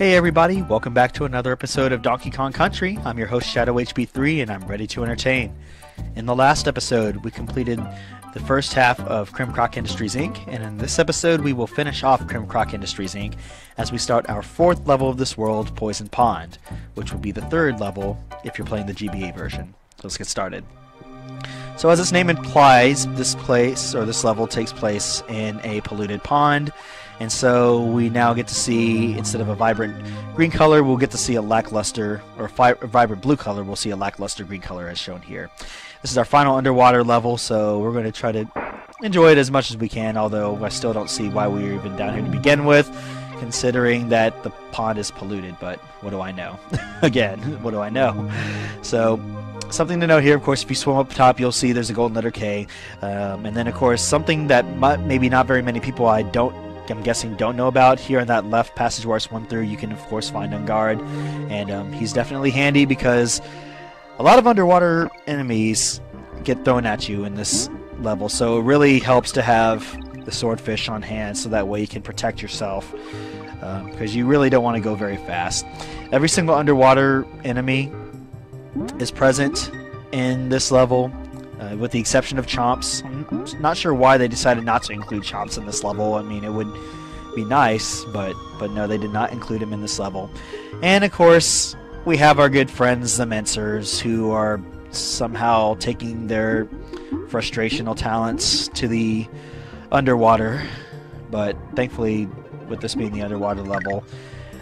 Hey everybody, welcome back to another episode of Donkey Kong Country. I'm your host Shadow HB3 and I'm ready to entertain. In the last episode, we completed the first half of Crim Croc Industries Inc. and in this episode we will finish off Crim Croc Industries Inc. as we start our fourth level of this world, Poison Pond, which will be the third level if you're playing the GBA version. So let's get started. So as its name implies, this level takes place in a polluted pond. And so we now get to see, instead of a vibrant green color, we'll get to see a lackluster, or a vibrant blue color, we'll see a lackluster green color as shown here. This is our final underwater level, so we're going to try to enjoy it as much as we can, although I still don't see why we were even down here to begin with, considering that the pond is polluted, but what do I know? Again, what do I know? So, something to note here, of course, if you swim up top, you'll see there's a golden letter K, and then, of course, something that maybe not very many people I'm guessing don't know about. Here in that left passage where I swim through, you can of course find Ungard, and he's definitely handy because a lot of underwater enemies get thrown at you in this level, so it really helps to have the swordfish on hand so that way you can protect yourself, because you really don't want to go very fast. Every single underwater enemy is present in this level, with the exception of Chomps. I'm not sure why they decided not to include Chomps in this level. I mean, it would be nice, but no, they did not include him in this level. And of course, we have our good friends, the Mincers, who are somehow taking their frustrational talents to the underwater. But thankfully, with this being the underwater level,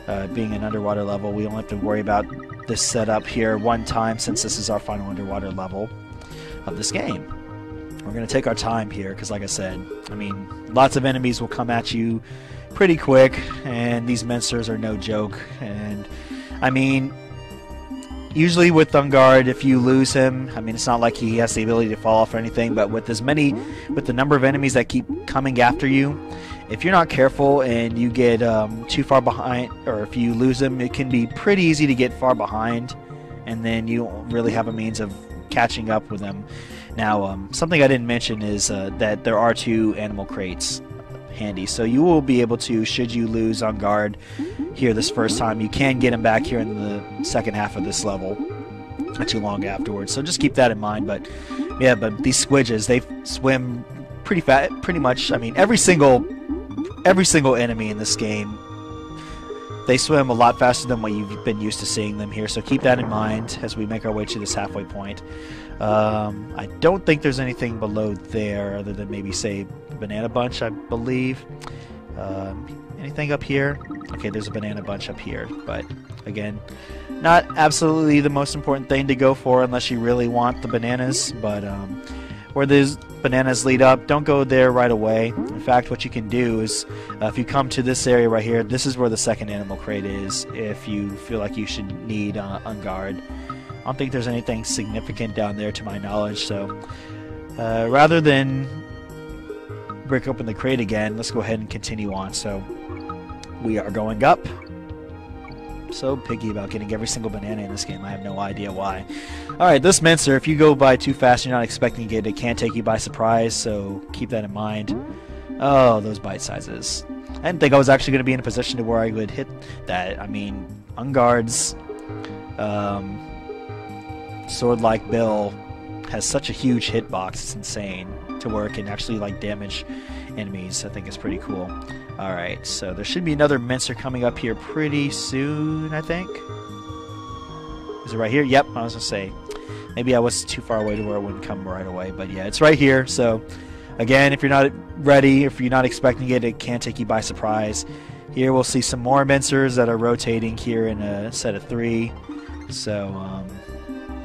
we don't have to worry about this setup here one time, since this is our final underwater level of this game. We're going to take our time here because, like I said, I mean, lots of enemies will come at you pretty quick, and these Mincers are no joke. And I mean, usually with Ungard, if you lose him, I mean, it's not like he has the ability to fall off or anything, but with the number of enemies that keep coming after you, if you're not careful and you get too far behind, or if you lose him, it can be pretty easy to get far behind, and then you don't really have a means of catching up with them. Now, something I didn't mention is that there are 2 animal crates handy, so you will be able to, should you lose Ungard here this first time, you can get him back here in the second half of this level, not too long afterwards. So just keep that in mind. But yeah, but these squidges, they swim pretty fast, pretty much. I mean, every single enemy in this game, they swim a lot faster than what you've been used to seeing them here, so keep that in mind as we make our way to this halfway point. I don't think there's anything below there other than maybe, say, Banana Bunch, I believe. Anything up here? Okay, there's a Banana Bunch up here, but again, not absolutely the most important thing to go for unless you really want the bananas, but where these bananas lead up, don't go there right away. In fact, what you can do is, if you come to this area right here, this is where the second animal crate is, if you feel like you should need Ungard. I don't think there's anything significant down there to my knowledge, so rather than break open the crate again, let's go ahead and continue on. So we are going up. So picky about getting every single banana in this game. I have no idea why. Alright, this Mincer, if you go by too fast and you're not expecting it, it can take you by surprise, so keep that in mind. Oh, those bite sizes. I didn't think I was actually going to be in a position to where I would hit that. I mean, Ungard's sword-like bill has such a huge hitbox, it's insane, to where it can actually like damage enemies. I think it's pretty cool. Alright, so there should be another Mincer coming up here pretty soon, I think. Is it right here? Yep, I was going to say. Maybe I was too far away to where it wouldn't come right away, but yeah, it's right here. So, again, if you're not ready, if you're not expecting it, it can take you by surprise. Here we'll see some more Mincers that are rotating here in a set of 3. So,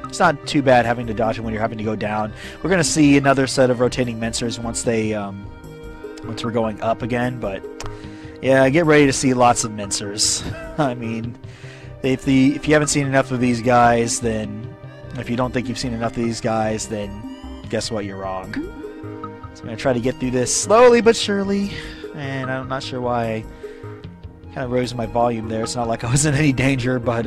it's not too bad having to dodge them when you're having to go down. We're going to see another set of rotating Mincers once we're going up again, but yeah, get ready to see lots of Mincers. I mean, if you haven't seen enough of these guys, then if you don't think you've seen enough of these guys, then guess what, you're wrong. So I'm going to try to get through this slowly but surely, and I'm not sure why I kind of raised my volume there. It's not like I was in any danger, but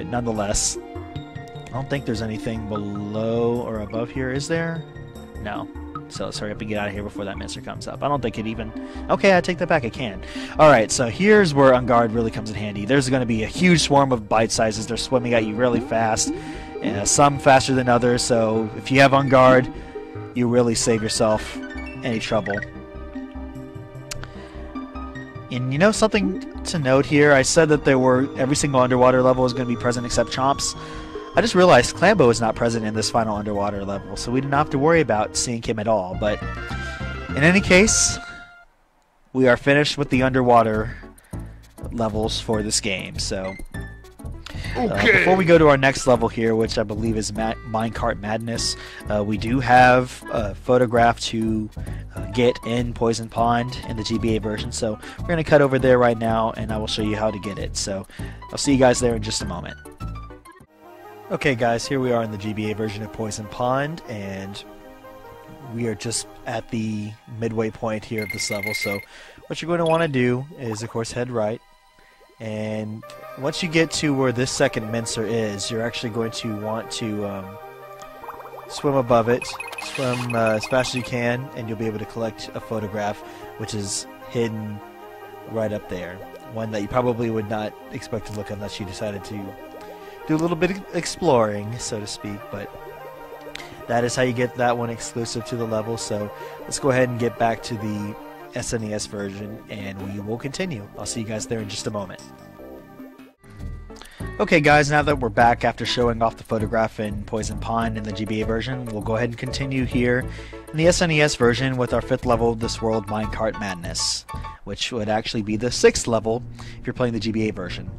nonetheless, I don't think there's anything below or above here, is there? No. So let's hurry up and get out of here before that mincer comes up. I don't think it even... Okay, I take that back. I can. Alright, so here's where On Guard really comes in handy. There's going to be a huge swarm of bite sizes. They're swimming at you really fast. Some faster than others, so if you have On Guard, you really save yourself any trouble. And you know something to note here? I said that every single underwater level is going to be present except Chomps. I just realized Clambo is not present in this final underwater level, so we didn't have to worry about seeing him at all. But in any case, we are finished with the underwater levels for this game. So before we go to our next level here, which I believe is Minecart Madness, we do have a photograph to get in Poison Pond in the GBA version. So we're going to cut over there right now, and I will show you how to get it. So I'll see you guys there in just a moment. Okay guys, here we are in the GBA version of Poison Pond, and we are just at the midway point here of this level. So what you're going to want to do is, of course, head right, and once you get to where this second mincer is, you're actually going to want to swim above it, swim as fast as you can, and you'll be able to collect a photograph which is hidden right up there. One that you probably would not expect to look unless you decided to do a little bit of exploring, so to speak, but that is how you get that one exclusive to the level. So let's go ahead and get back to the SNES version, and we will continue. I'll see you guys there in just a moment. Okay guys, now that we're back after showing off the photograph in Poison Pond in the GBA version, we'll go ahead and continue here in the SNES version with our 5th level of this world, Minecart Madness, which would actually be the 6th level if you're playing the GBA version.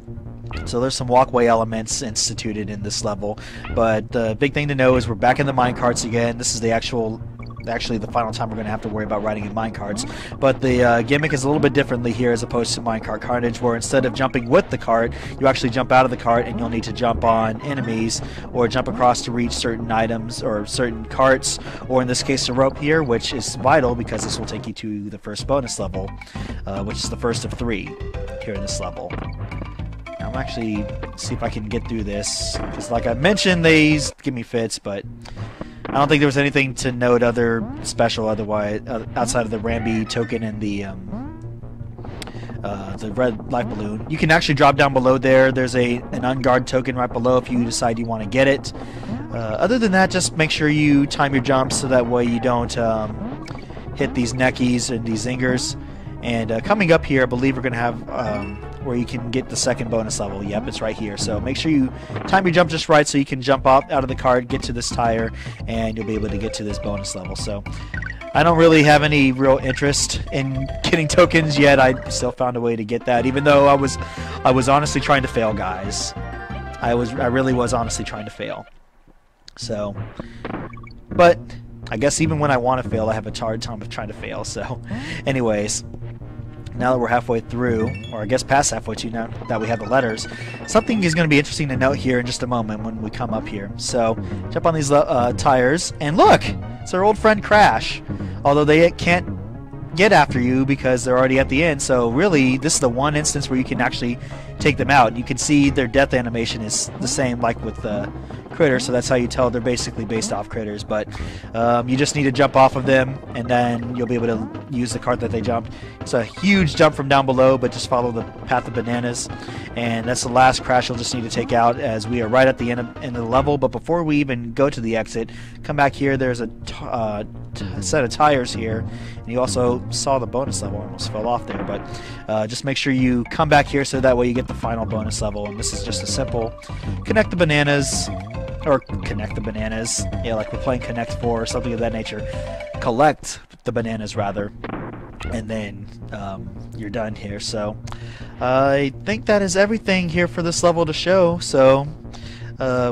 So there's some walkway elements instituted in this level, but the big thing to know is we're back in the minecarts again. This is the actually the final time we're going to have to worry about riding in minecarts, but the gimmick is a little bit differently here as opposed to Minecart Carnage, where instead of jumping with the cart, you actually jump out of the cart and you'll need to jump on enemies or jump across to reach certain items or certain carts, or in this case the rope here, which is vital because this will take you to the first bonus level, which is the first of 3 here in this level. I'm actually see if I can get through this, because like I mentioned, they give me fits, but I don't think there was anything to note other special otherwise outside of the Rambi token and the red life balloon. You can actually drop down below there. There's an unguard token right below if you decide you want to get it. Other than that, just make sure you time your jumps so that way you don't hit these neckies and these zingers. And coming up here, I believe we're going to have where you can get the second bonus level. Yep, it's right here. So make sure you time your jump just right so you can jump out of the cart, get to this tire, and you'll be able to get to this bonus level. So I don't really have any real interest in getting tokens yet. I still found a way to get that, even though I was honestly trying to fail, guys. I really was honestly trying to fail. So, but I guess even when I want to fail, I have a hard time of trying to fail. So, anyways, now that we're halfway through, or I guess past halfway through now that we have the letters, something is going to be interesting to note here in just a moment when we come up here. So, jump on these tires, and look! It's our old friend Crash. Although they can't get after you because they're already at the end, so really, this is the one instance where you can actually take them out. You can see their death animation is the same like with the critters, so that's how you tell they're basically based off critters. But you just need to jump off of them, and then you'll be able to use the cart that they jumped. It's a huge jump from down below, but just follow the path of bananas, and that's the last Crash you'll just need to take out, as we are right at the end of the level. But before we even go to the exit, come back here. There's a set of tires here, and you also saw the bonus level. I almost fell off there, but just make sure you come back here so that way you get the final bonus level. And this is just a simple connect the bananas, or connect the bananas, yeah, like we're playing Connect 4 or something of that nature. Collect the bananas rather, and then you're done here. So I think that is everything here for this level to show. So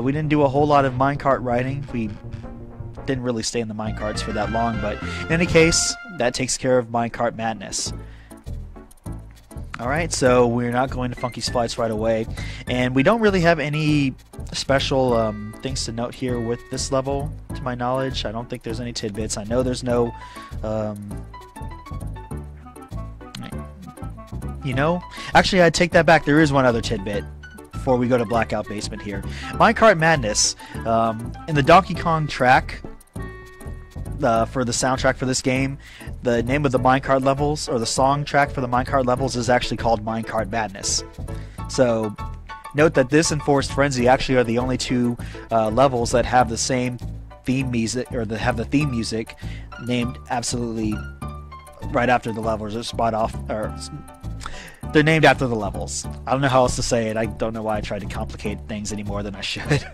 we didn't do a whole lot of minecart riding. We didn't really stay in the minecarts for that long, but in any case, that takes care of Minecart Madness. Alright, so we're not going to Funky's Flights right away, and we don't really have any special things to note here with this level, to my knowledge. I don't think there's any tidbits. I know there's no, you know, actually I take that back. There is one other tidbit before we go to Blackout Basement here. Minecart Madness, in the Donkey Kong track, for the soundtrack for this game, the name of the minecart levels, or the song track for the minecart levels, is actually called Minecart Madness. So note that this and Forest Frenzy actually are the only two levels that have the same theme music, or that have the theme music named absolutely right after the levels, or spot off, or they're named after the levels. I don't know how else to say it. I don't know why I tried to complicate things any more than I should.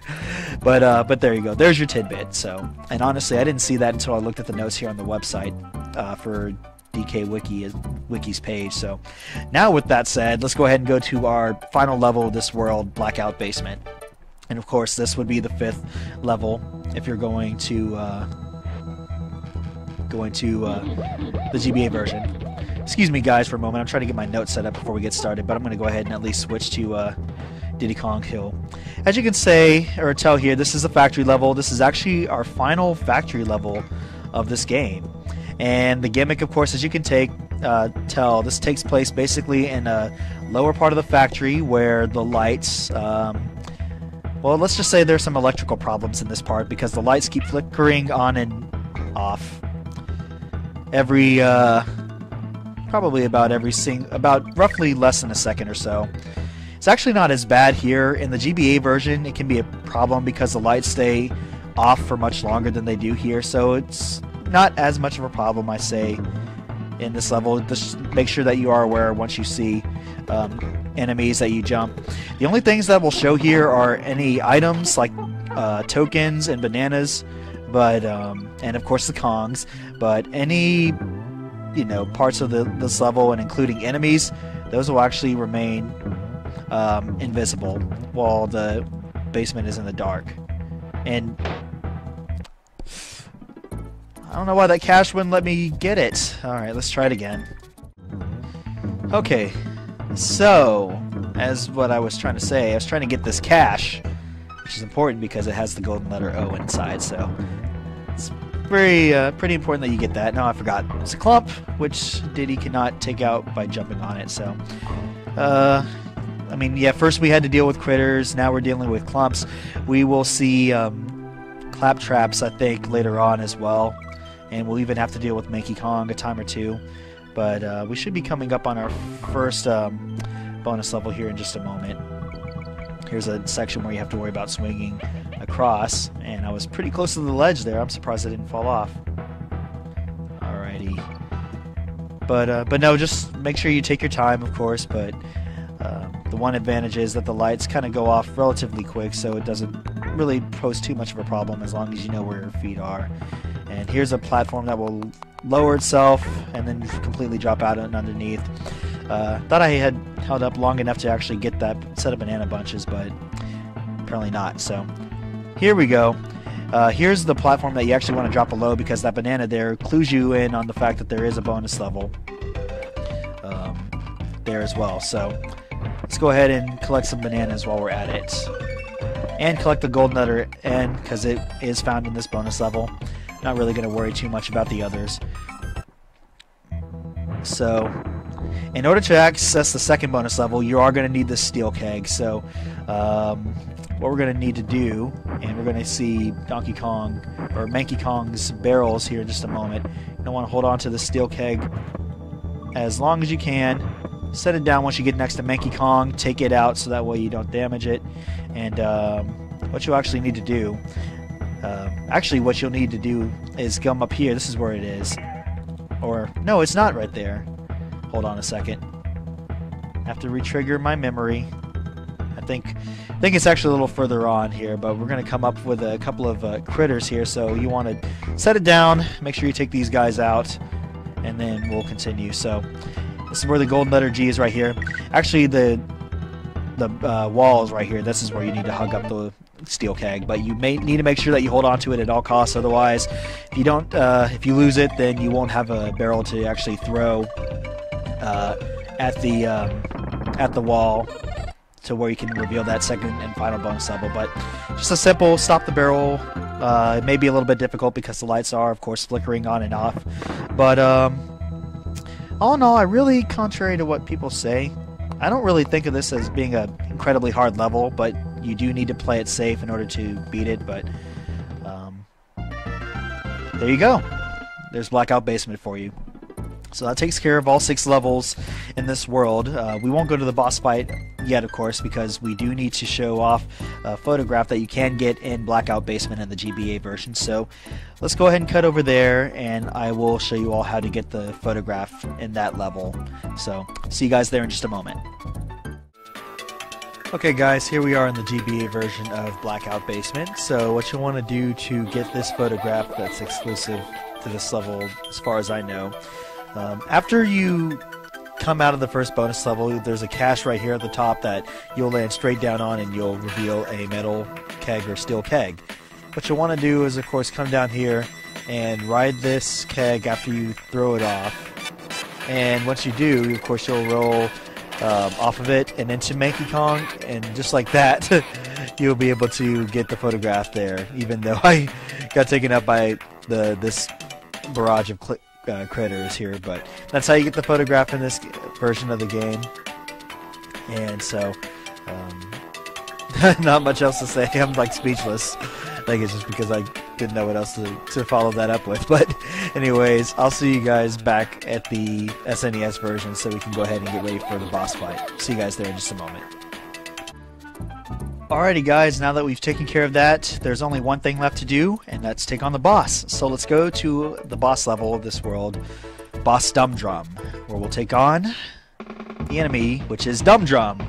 But there you go. There's your tidbit. So, and honestly, I didn't see that until I looked at the notes here on the website for DK Wiki's page. So, now with that said, let's go ahead and go to our final level of this world, Blackout Basement. And of course, this would be the 5th level if you're going to the GBA version. Excuse me, guys, for a moment. I'm trying to get my notes set up before we get started, but I'm going to go ahead and at least switch to Diddy Kong Hill. As you can say, or tell here, this is the factory level. This is actually our final factory level of this game. And the gimmick, of course, as you can tell, this takes place basically in a lower part of the factory where the lights... well, let's just say there's some electrical problems in this part because the lights keep flickering on and off. Every... probably about roughly less than a second or so. It's actually not as bad here. In the GBA version, it can be a problem because the lights stay off for much longer than they do here, so it's not as much of a problem, I say, in this level. Just make sure that you are aware once you see enemies that you jump. The only things that will show here are any items like tokens and bananas, but and of course the Kongs, but any parts of this level, and including enemies, those will actually remain invisible while the basement is in the dark. And I don't know why that cache wouldn't let me get it. Alright, let's try it again. Okay, so, as what I was trying to say, I was trying to get this cache, which is important because it has the golden letter O inside, so it's pretty important that you get that. No, I forgot. It's a clump, which Diddy cannot take out by jumping on it, so... I mean, yeah, first we had to deal with critters, now we're dealing with clumps. We will see claptraps, I think, later on as well. And we'll even have to deal with Manky Kong a time or two. But we should be coming up on our first bonus level here in just a moment. Here's a section where you have to worry about swinging across, and I was pretty close to the ledge there. I'm surprised I didn't fall off. Alrighty. But no, just make sure you take your time, of course, but the one advantage is that the lights kind of go off relatively quick, so it doesn't really pose too much of a problem as long as you know where your feet are. And here's a platform that will lower itself and then completely drop out and underneath. Thought I had held up long enough to actually get that set of banana bunches, but apparently not. So here we go. Here's the platform that you actually want to drop below because that banana there clues you in on the fact that there is a bonus level there as well. So let's go ahead and collect some bananas while we're at it. And collect the golden letter N because it is found in this bonus level. Not really going to worry too much about the others. So, in order to access the second bonus level, you are going to need this steel keg. So, what we're going to need to do, and we're going to see Donkey Kong, or Manky Kong's barrels here in just a moment. You don't want to hold on to the steel keg as long as you can. Set it down once you get next to Manky Kong. Take it out so that way you don't damage it. And what you'll actually need to do, what you'll need to do is come up here. This is where it is. Or, no, it's not right there. Hold on a second. I have to retrigger my memory. I think it's actually a little further on here, but we're going to come up with a couple of critters here, so you want to set it down, make sure you take these guys out, and then we'll continue. So this is where the golden letter G is right here. Actually, the wall is right here. This is where you need to hug up the steel keg, but you may need to make sure that you hold on to it at all costs. Otherwise, if you don't, if you lose it, then you won't have a barrel to actually throw at the wall to where you can reveal that second and final bonus level. But just a simple stop the barrel. It may be a little bit difficult because the lights are, of course, flickering on and off. But all in all, I really, contrary to what people say, I don't really think of this as being an incredibly hard level, but you do need to play it safe in order to beat it. But there you go. there's Blackout Basement for you. So that takes care of all 6 levels in this world. We won't go to the boss fight yet, of course, because we do need to show off a photograph that you can get in Blackout Basement in the GBA version. So let's go ahead and cut over there, and I will show you all how to get the photograph in that level. So see you guys there in just a moment. Okay guys, here we are in the GBA version of Blackout Basement. So what you want to do to get this photograph that's exclusive to this level, as far as I know, after you come out of the first bonus level, there's a cache right here at the top that you'll land straight down on, and you'll reveal a metal keg or steel keg. What you'll want to do is, of course, come down here and ride this keg after you throw it off. And once you do, of course, you'll roll off of it and into Manky Kong, and just like that, you'll be able to get the photograph there, even though I got taken up by this barrage of critters here. But that's how you get the photograph in this version of the game. And so not much else to say. I'm like speechless. I think it's just because I didn't know what else to follow that up with. But anyways, I'll see you guys back at the SNES version so we can go ahead and get ready for the boss fight. See you guys there in just a moment. Alrighty guys, now that we've taken care of that, there's only one thing left to do, and that's take on the boss. So let's go to the boss level of this world, Boss Dumb Drum, where we'll take on the enemy, which is Dumb Drum.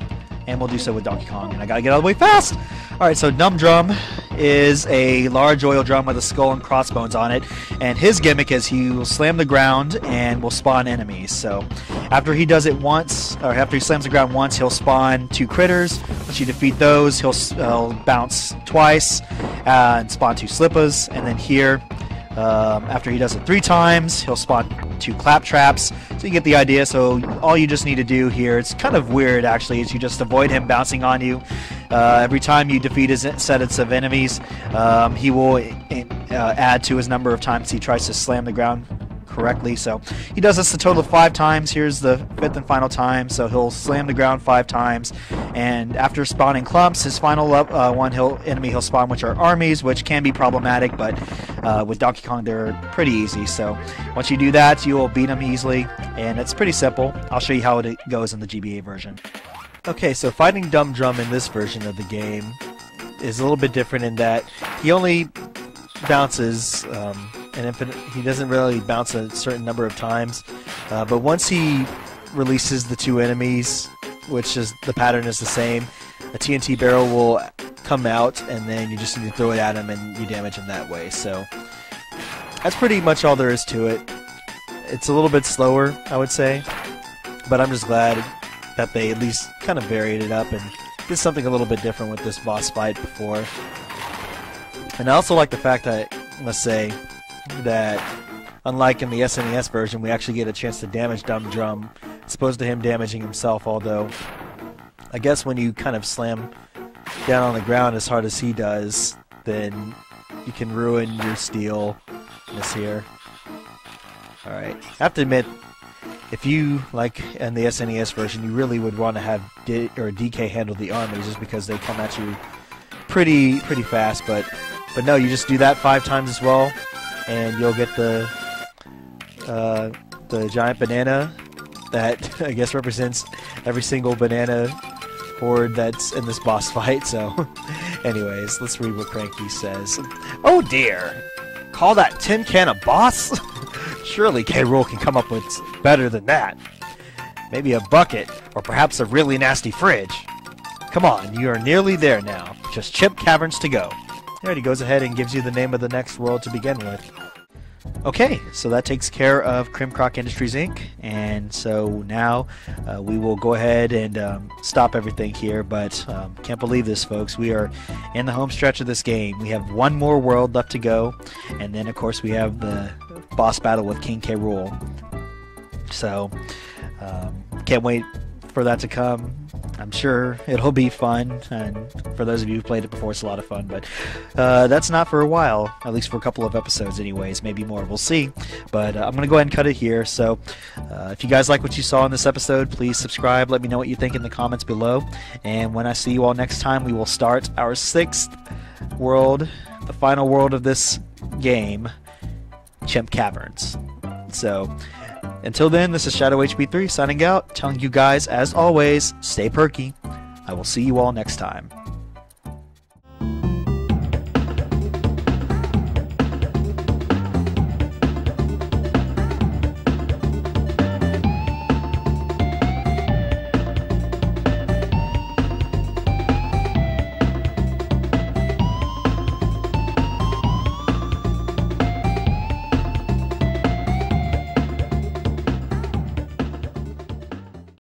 And we'll do so with Donkey Kong, and I gotta get out of the way fast! Alright, so Dumb Drum is a large oil drum with a skull and crossbones on it, and his gimmick is he will slam the ground and will spawn enemies. So after he does it once, or after he slams the ground once, he'll spawn 2 critters. Once you defeat those, he'll bounce twice and spawn 2 slippas, and then here, after he does it 3 times, he'll spawn 2 claptraps. So you get the idea. So all you just need to do here, it's kind of weird actually, is you just avoid him bouncing on you. Every time you defeat his sets of enemies, he will add to his number of times he tries to slam the ground correctly. So he does this a total of 5 times. Here's the 5th and final time. So he'll slam the ground 5 times, and after spawning clumps, his final enemy he'll spawn, which are armies, which can be problematic, but with Donkey Kong they're pretty easy. So once you do that, you will beat him easily, and it's pretty simple. I'll show you how it goes in the GBA version. Okay, so fighting Dumb Drum in this version of the game is a little bit different in that he only bounces he doesn't really bounce a certain number of times, but once he releases the 2 enemies, which is the pattern is the same, a TNT barrel will come out, and then you just need to throw it at him and you damage him that way. So that's pretty much all there is to it. It's a little bit slower, I would say, but I'm just glad that they at least kind of varied it up and did something a little bit different with this boss fight before. And I also like the fact that, I must say, that unlike in the SNES version, we actually get a chance to damage Dumb Drum, as opposed to him damaging himself, although I guess when you kind of slam down on the ground as hard as he does, then you can ruin your steel this here. Alright, I have to admit, if you, like in the SNES version, you really would want to have DK handle the armies, just because they come at you pretty fast, but no, you just do that 5 times as well, and you'll get the giant banana that I guess represents every single banana horde that's in this boss fight. So anyways, let's read what Cranky says. Oh dear! Call that tin can a boss? Surely K. Rool can come up with better than that. Maybe a bucket, or perhaps a really nasty fridge. Come on, you are nearly there now. Just Chimp Caverns to go. There he goes ahead and gives you the name of the next world to begin with. Okay, so that takes care of Crimcroc Industries Inc. And so now we will go ahead and stop everything here, but can't believe this, folks. We are in the home stretch of this game. We have one more world left to go, and then of course we have the boss battle with King K. Rool. So can't wait for that to come. I'm sure it'll be fun, and for those of you who played it before, it's a lot of fun, but that's not for a while, at least for a couple of episodes anyways, maybe more, we'll see. But I'm going to go ahead and cut it here. So if you guys like what you saw in this episode, please subscribe, let me know what you think in the comments below, and when I see you all next time, we will start our 6th world, the final world of this game, Chimp Caverns. So, until then, this is Shadow HB3 signing out, telling you guys, as always, stay perky. I will see you all next time.